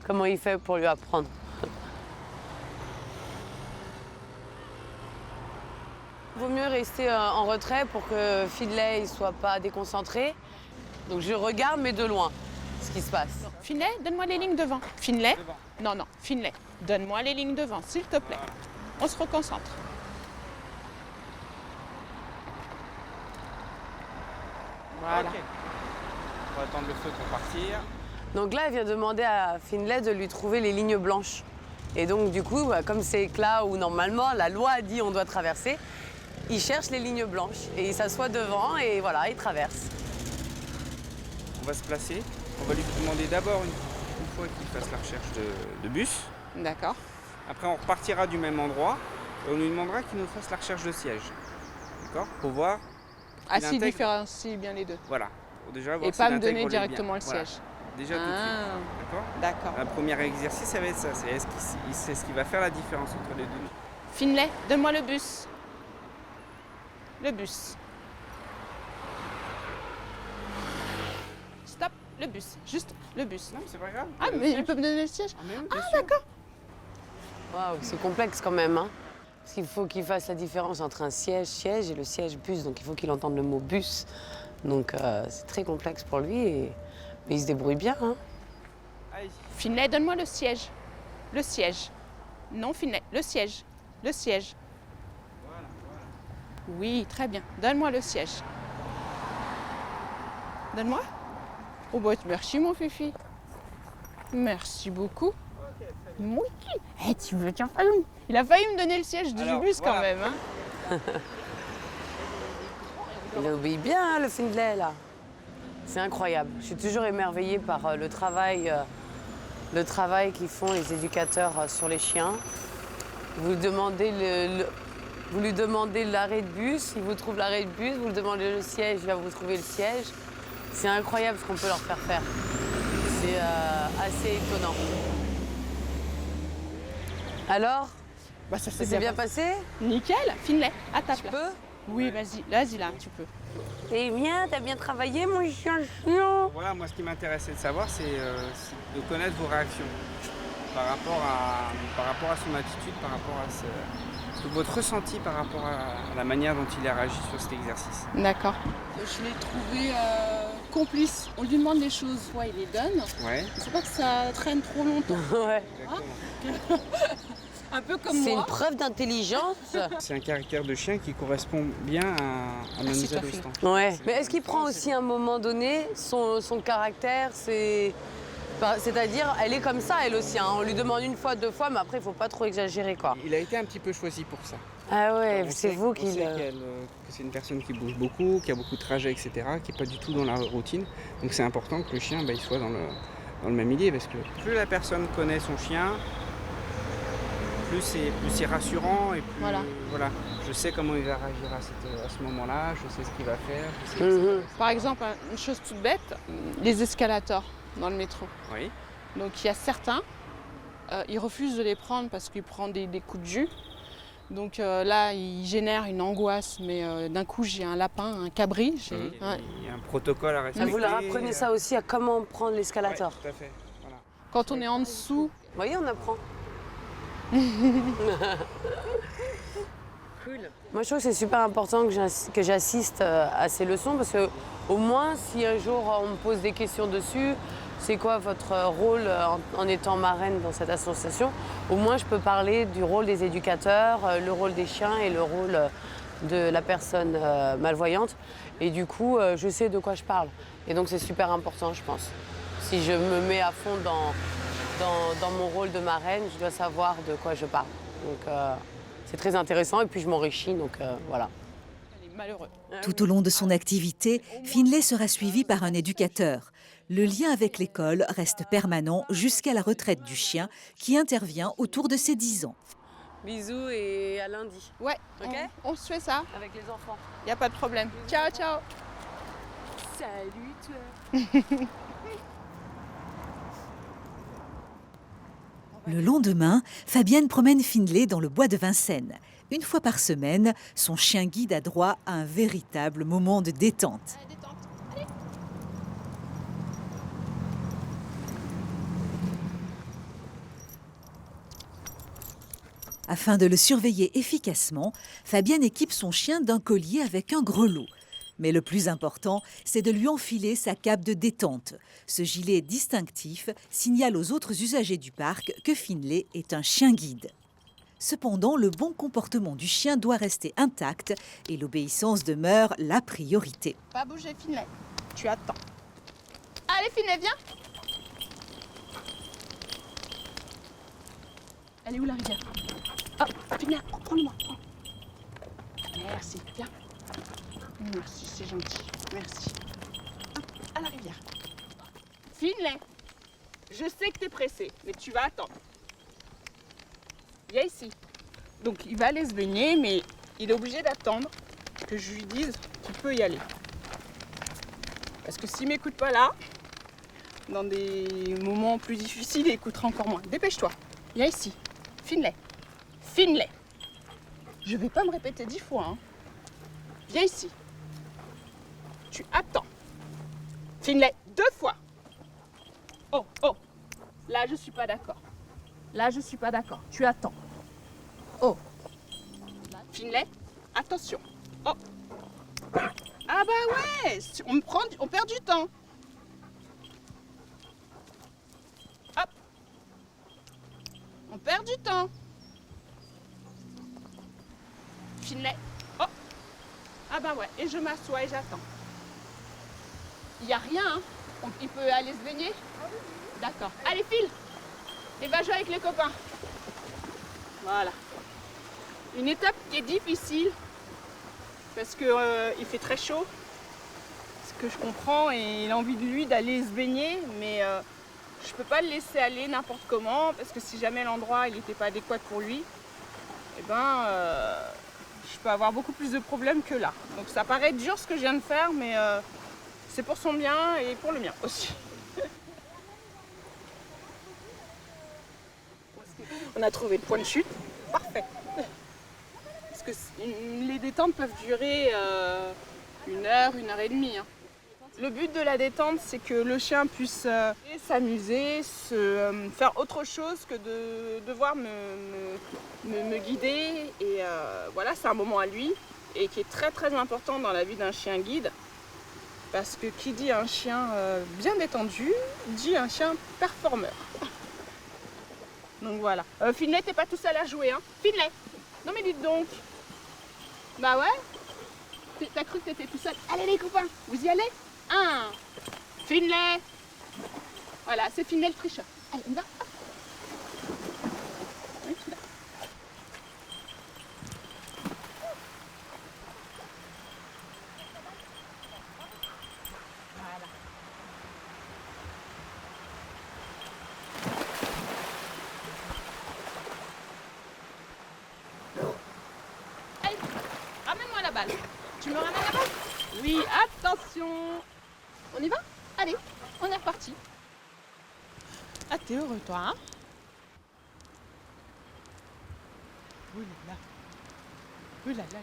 comment il fait pour lui apprendre. Il vaut mieux rester en retrait pour que Finlay ne soit pas déconcentré. Donc je regarde, mais de loin, ce qui se passe. Finlay, donne-moi les lignes devant. Finlay. Non, Finlay, donne-moi les lignes devant, s'il te plaît. On se reconcentre. Voilà. Okay. On va attendre le feu pour partir. Donc là, elle vient demander à Finlay de lui trouver les lignes blanches. Et donc du coup, comme c'est là où normalement la loi a dit on doit traverser, il cherche les lignes blanches et il s'assoit devant et voilà, il traverse. On va se placer. On va lui demander d'abord une fois qu'il fasse la recherche de bus. D'accord. Après, on repartira du même endroit et on lui demandera qu'il nous fasse la recherche de siège. D'accord? Pour voir. Ah, s'il différencie bien les deux. Voilà. Déjà, voir et pas me intègre donner directement bien. le siège. Voilà. Déjà tout de suite. D'accord? D'accord. Le premier exercice, ça va être ça. C'est ce qui va faire la différence entre les deux. Finlay, donne-moi le bus. Le bus. Stop, le bus. Juste le bus. Non, c'est pas grave. Ah, mais il peut me donner le siège? Ah, d'accord. Waouh, c'est complexe quand même, hein. Parce qu'il faut qu'il fasse la différence entre un siège et le siège bus. Donc il faut qu'il entende le mot bus. Donc c'est très complexe pour lui. Mais il se débrouille bien, hein. Finlay, donne-moi le siège. Le siège. Non, Finlay, le siège. Le siège. Oui, très bien. Donne-moi le siège. Donne-moi. Oh bah merci mon Fifi. Merci beaucoup. Mon qui? Eh, tu veux tiens, il a failli me donner le siège du bus quand même. Hein. Il obéit bien, le Finlay, là. C'est incroyable. Je suis toujours émerveillée par le travail qu'ils font les éducateurs sur les chiens. Vous lui demandez l'arrêt de bus, il vous trouve l'arrêt de bus, vous lui demandez le siège, il va vous trouver le siège. C'est incroyable ce qu'on peut leur faire faire. C'est assez étonnant. Alors, ça s'est bien passé? Nickel. Finlay, à ta place. Tu peux? Oui, vas-y là, tu peux. Eh bien, t'as bien travaillé, mon chien. Voilà, moi, ce qui m'intéressait de savoir, c'est de connaître vos réactions par rapport à son attitude, par rapport à votre ressenti par rapport à la manière dont il a réagi sur cet exercice. D'accord. Je l'ai trouvé complice. On lui demande les choses, soit il les donne. Ouais. Il ne faut pas que ça traîne trop longtemps. Ouais. Hein un peu comme moi. C'est une preuve d'intelligence. C'est un caractère de chien qui correspond bien à Mademoiselle Rostand. Ouais. Mais est-ce qu'il prend aussi à un moment donné son caractère, c'est-à-dire, elle est comme ça, elle aussi. Hein. On lui demande une fois, 2 fois, mais après, il ne faut pas trop exagérer, quoi. Il a été un petit peu choisi pour ça. Ah ouais, c'est vous qui... On sait que c'est une personne qui bouge beaucoup, qui a beaucoup de trajets, etc., qui n'est pas du tout dans la routine. Donc c'est important que le chien il soit dans le même milieu, parce que plus la personne connaît son chien, plus c'est rassurant et plus voilà. Je sais comment il va réagir à ce moment-là, je sais ce qu'il va faire. Par exemple, une chose toute bête, les escalators dans le métro. Oui. Donc il y a certains, ils refusent de les prendre parce qu'ils prennent des coups de jus. Donc là, il génère une angoisse, mais d'un coup, j'ai un lapin, un cabri. Il y a un protocole à respecter. Vous leur apprenez ça aussi à comment prendre l'escalator. Ouais, tout à fait. Voilà. Quand on est en dessous... Vous voyez, on apprend. Cool. Moi, je trouve que c'est super important que j'assiste à ces leçons parce que au moins, si un jour on me pose des questions dessus, c'est quoi votre rôle en étant marraine dans cette association? Au moins, je peux parler du rôle des éducateurs, le rôle des chiens et le rôle de la personne malvoyante. Et du coup, je sais de quoi je parle. Et donc, c'est super important, je pense. Si je me mets à fond dans mon rôle de marraine, je dois savoir de quoi je parle. Donc, c'est très intéressant et puis je m'enrichis, donc voilà. Elle est malheureuse. Tout au long de son activité, Finlay sera suivi par un éducateur. Le lien avec l'école reste permanent jusqu'à la retraite du chien qui intervient autour de ses 10 ans. Bisous et à lundi. Ouais, ok. On se fait ça. Avec les enfants. Il n'y a pas de problème. Ciao, ciao. Salut toi. Le lendemain, Fabienne promène Finlay dans le bois de Vincennes. Une fois par semaine, son chien guide a droit à un véritable moment de détente. Afin de le surveiller efficacement, Fabienne équipe son chien d'un collier avec un grelot. Mais le plus important, c'est de lui enfiler sa cape de détente. Ce gilet distinctif signale aux autres usagers du parc que Finlay est un chien guide. Cependant, le bon comportement du chien doit rester intact et l'obéissance demeure la priorité. Pas bouger, Finlay. Tu attends. Allez, Finlay, viens. Elle est où la rivière? Oh, Finlay, prends-le-moi. Merci, viens. Merci, c'est gentil. Merci. Hop, à la rivière. Finlay, je sais que t'es pressé, mais tu vas attendre. Viens ici. Donc il va aller se baigner, mais il est obligé d'attendre que je lui dise qu'il peut y aller. Parce que s'il m'écoute pas là, dans des moments plus difficiles, il écoutera encore moins. Dépêche-toi. Viens ici. Finlay. Finlay. Je vais pas me répéter 10 fois. Hein. Viens ici. Tu attends. Finlay, 2 fois. Oh, oh. Là, je suis pas d'accord. Là, je suis pas d'accord. Tu attends. Oh. Finlay, attention. Oh. Ah bah ouais, on perd du temps. Hop. On perd du temps. Finlay. Oh. Ah bah ouais, et je m'assois et j'attends. Il n'y a rien, hein. Il peut aller se baigner? D'accord. Allez, file. Et va jouer avec les copains. Voilà. Une étape qui est difficile parce qu'il il fait très chaud. Ce que je comprends, et il a envie de lui d'aller se baigner, mais je peux pas le laisser aller n'importe comment parce que si jamais l'endroit il n'était pas adéquat pour lui, eh ben, je peux avoir beaucoup plus de problèmes que là. Donc ça paraît dur ce que je viens de faire, mais c'est pour son bien et pour le mien aussi. On a trouvé le point de chute, parfait. Parce que les détentes peuvent durer 1 heure, 1 heure et demie. Hein. Le but de la détente, c'est que le chien puisse s'amuser, faire autre chose que de devoir me guider. Et voilà, c'est un moment à lui et qui est très très important dans la vie d'un chien guide. Parce que qui dit un chien bien détendu, dit un chien performeur. Donc voilà. Finlay, t'es pas tout seul à jouer, hein? Finlay! Non mais dites donc! Bah ouais? T'as cru que t'étais tout seul? Allez les copains, vous y allez? 1. Finlay! Voilà, c'est Finlay le tricheur. Allez, on va. Oui, là. Voilà. Allez, ramène-moi la balle. Tu me ramènes la balle? Oui, attention. On y va? Allez, on est reparti. Ah, t'es heureux, toi, hein? Ouh là là. Ouh là là.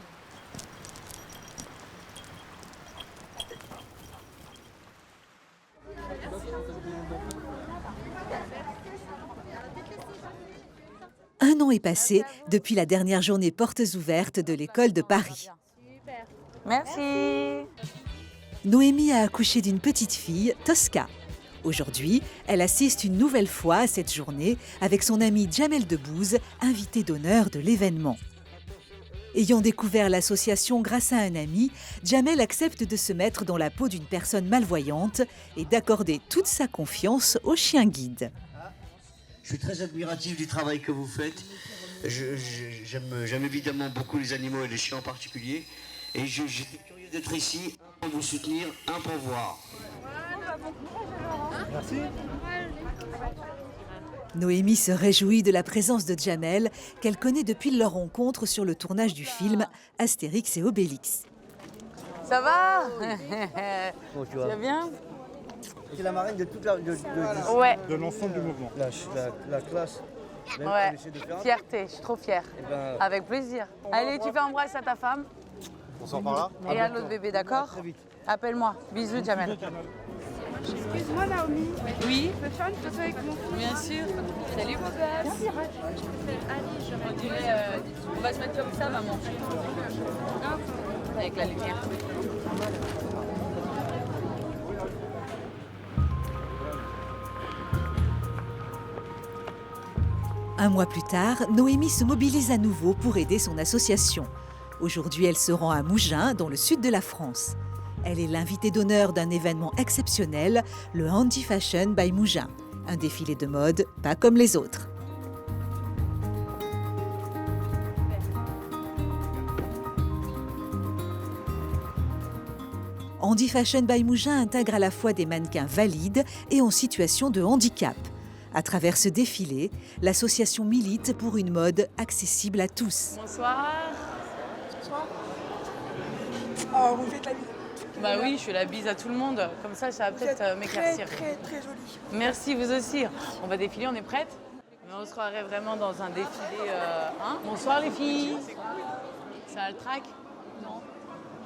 Un an est passé depuis la dernière journée portes ouvertes de l'école de Paris. Merci. Noémie a accouché d'une petite fille, Tosca. Aujourd'hui, elle assiste une nouvelle fois à cette journée avec son amie Jamel Debbouze, invitée d'honneur de l'événement. Ayant découvert l'association grâce à un ami, Jamel accepte de se mettre dans la peau d'une personne malvoyante et d'accorder toute sa confiance au chien guide. Je suis très admiratif du travail que vous faites. J'aime évidemment beaucoup les animaux et les chiens en particulier. Et j'étais curieux d'être ici, un pour vous soutenir, un pour voir. Merci. Noémie se réjouit de la présence de Jamel, qu'elle connaît depuis leur rencontre sur le tournage du film Astérix et Obélix. Ça va? Bon, tu vas bien? C'est la marraine de toute la, Ouais. de l'ensemble du mouvement. La classe. Même Ouais, on essaie de faire. fierté, je suis trop fière. Eh ben, Avec plaisir. Allez, tu fais embrasse à ta femme. On sort par là? Et à l'autre bébé, d'accord? Très vite. Appelle-moi. Bisous, Jamel. Excuse-moi, Naomi. Oui. Je peux faire une photo avec mon fils? Bien sûr. Salut, beau gosse. On dirait, on va se mettre comme ça, maman. Avec la lumière. Un mois plus tard, Noémie se mobilise à nouveau pour aider son association. Aujourd'hui, elle se rend à Mougins, dans le sud de la France. Elle est l'invitée d'honneur d'un événement exceptionnel, le Handy Fashion by Mougins. Un défilé de mode pas comme les autres. Handy Fashion by Mougins intègre à la fois des mannequins valides et en situation de handicap. À travers ce défilé, l'association milite pour une mode accessible à tous. Bonsoir. Bonsoir. Oh, vous faites la bise. Bah oui, je fais la bise à tout le monde. Comme ça va peut-être m'éclaircir. Très, très jolie. Merci, vous aussi. On va défiler, on est prête? Mais on se croirait vraiment dans un défilé. Hein? Bonsoir les filles. Ça a le trac? Non.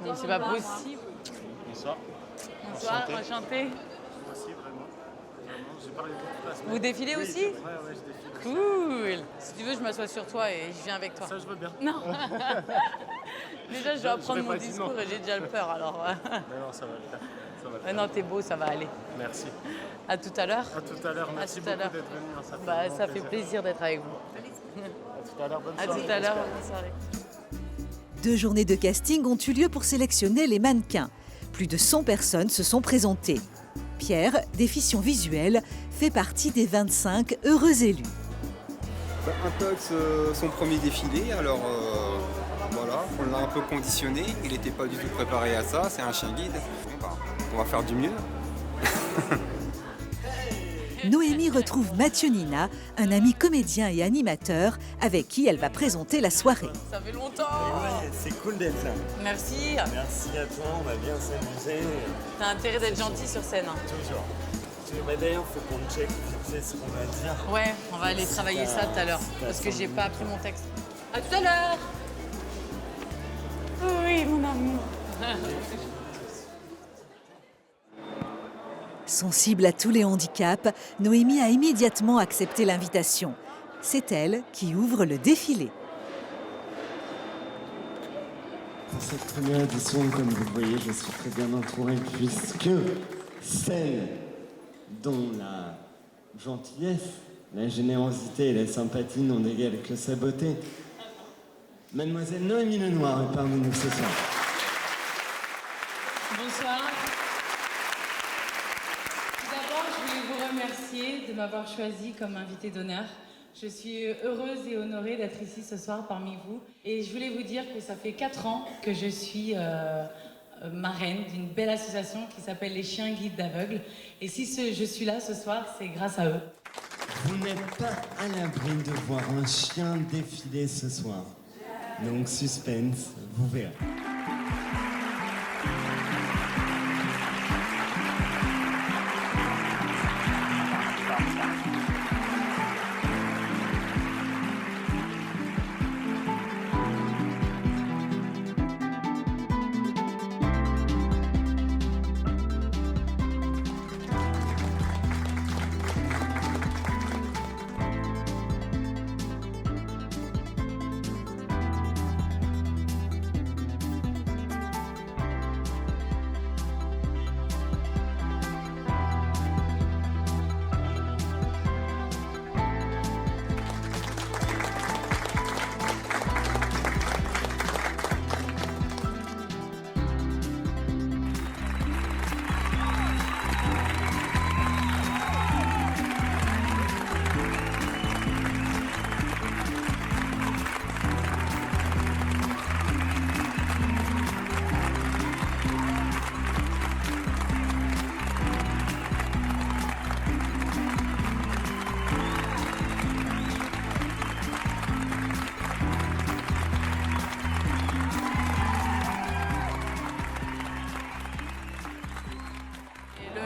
Non, c'est pas possible. Bonsoir. Bonsoir, enchantée. Moi aussi, vraiment. J'ai parlé toute la semaine. Vous défilez oui, aussi? Ouais, je défile. Cool. Si tu veux, je m'assois sur toi et je viens avec toi. Ça, je veux bien. Non. Déjà, je dois apprendre mon discours et j'ai déjà le peur, alors. Non, ça va le faire. Ça va le faire. Non, t'es beau, ça va aller. Merci. À tout à l'heure. À tout à l'heure. Merci beaucoup d'être venu. Ça fait plaisir d'être avec vous. À tout à l'heure. Bonne soirée. À tout à l'heure. Bonne soirée. 2 journées de casting ont eu lieu pour sélectionner les mannequins. Plus de 100 personnes se sont présentées. Pierre, déficient visuel, fait partie des 25 heureux élus. Intox, son premier défilé, alors voilà, on l'a un peu conditionné, il n'était pas du tout préparé à ça, c'est un chien guide. Bon, on va faire du mieux. Noémie retrouve Mathieu Nina, un ami comédien et animateur avec qui elle va présenter la soirée. Ça fait longtemps. Ouais, c'est cool d'être là. Merci. Merci à toi, on va bien s'amuser. T'as intérêt d'être gentil sur scène. Toujours. D'ailleurs, il faut qu'on check ce qu'on va dire. Ouais, on va aller travailler ça tout à l'heure, parce que j'ai pas appris mon texte. À tout à l'heure. Oui, mon amour. Sensible à tous les handicaps, Noémie a immédiatement accepté l'invitation. C'est elle qui ouvre le défilé. pour cette première édition, comme vous le voyez, je suis très bien entouré puisque celle dont la gentillesse, la générosité et la sympathie n'ont d'égal que sa beauté, Mademoiselle Noémie Lenoir est parmi nous ce soir. Bonsoir. Tout d'abord, je voulais vous remercier de m'avoir choisi comme invitée d'honneur. Je suis heureuse et honorée d'être ici ce soir parmi vous. Et je voulais vous dire que ça fait 4 ans que je suis marraine d'une belle association qui s'appelle les Chiens Guides d'Aveugles. Et si je suis là ce soir, c'est grâce à eux. Vous n'êtes pas à l'abri de voir un chien défiler ce soir. Donc suspense, vous verrez.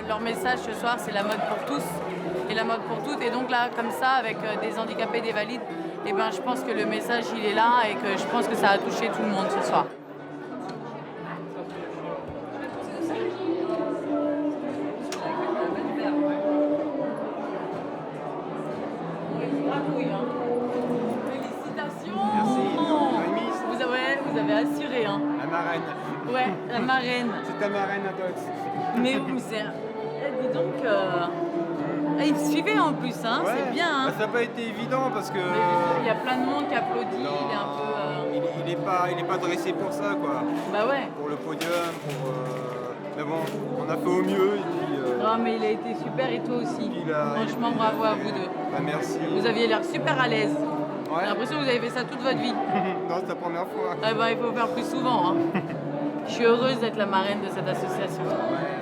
Leur message ce soir, c'est la mode pour tous et la mode pour toutes. Et donc là, comme ça, avec des handicapés, des valides, eh ben, je pense que le message, il est là et que je pense que ça a touché tout le monde ce soir. Félicitations. Merci. Vous avez assuré. Hein. La marraine. Ouais, la marraine. C'est ta marraine à Tox. Mais où c'est... Dis donc, il me suivait en plus, hein, Ouais. c'est bien. Hein. Bah, ça n'a pas été évident parce que... Il y a plein de monde qui applaudit, il est un peu... Il est pas dressé pour ça, quoi. Bah ouais. Pour le podium, pour... Mais bon, on a fait au mieux et puis... Non mais il a été super et toi aussi. Franchement, bravo à vous deux. Bah, merci. Vous aviez l'air super à l'aise. Ouais. J'ai l'impression que vous avez fait ça toute votre vie. Non, c'est la première fois. Eh ben, il faut faire plus souvent. Hein. Je suis heureuse d'être la marraine de cette association.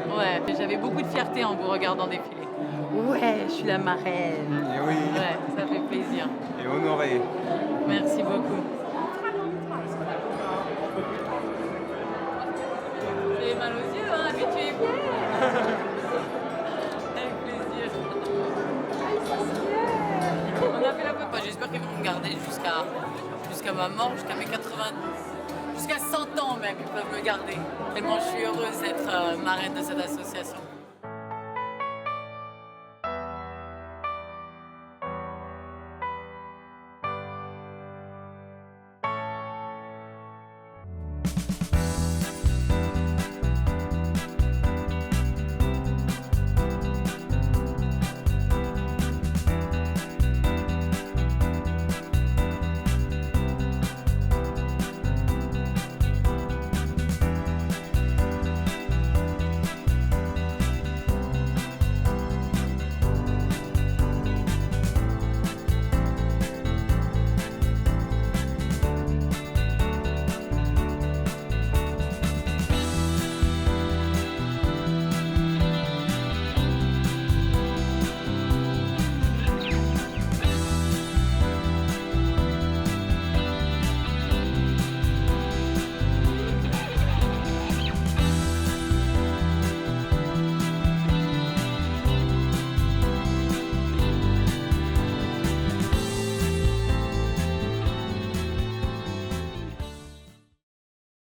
Ouais, j'avais beaucoup de fierté en vous regardant défiler. Ouais, je suis la marraine. Et oui. Ouais, ça fait plaisir. Et honoré. Merci beaucoup. Vous avez mal aux yeux, hein, habituez-vous. Avec plaisir. On a fait la photo. J'espère qu'ils vont me garder jusqu'à ma mort, jusqu'à mes 80... Jusqu'à 100 ans même, ils peuvent me garder. Tellement je suis heureuse d'être marraine de cette association.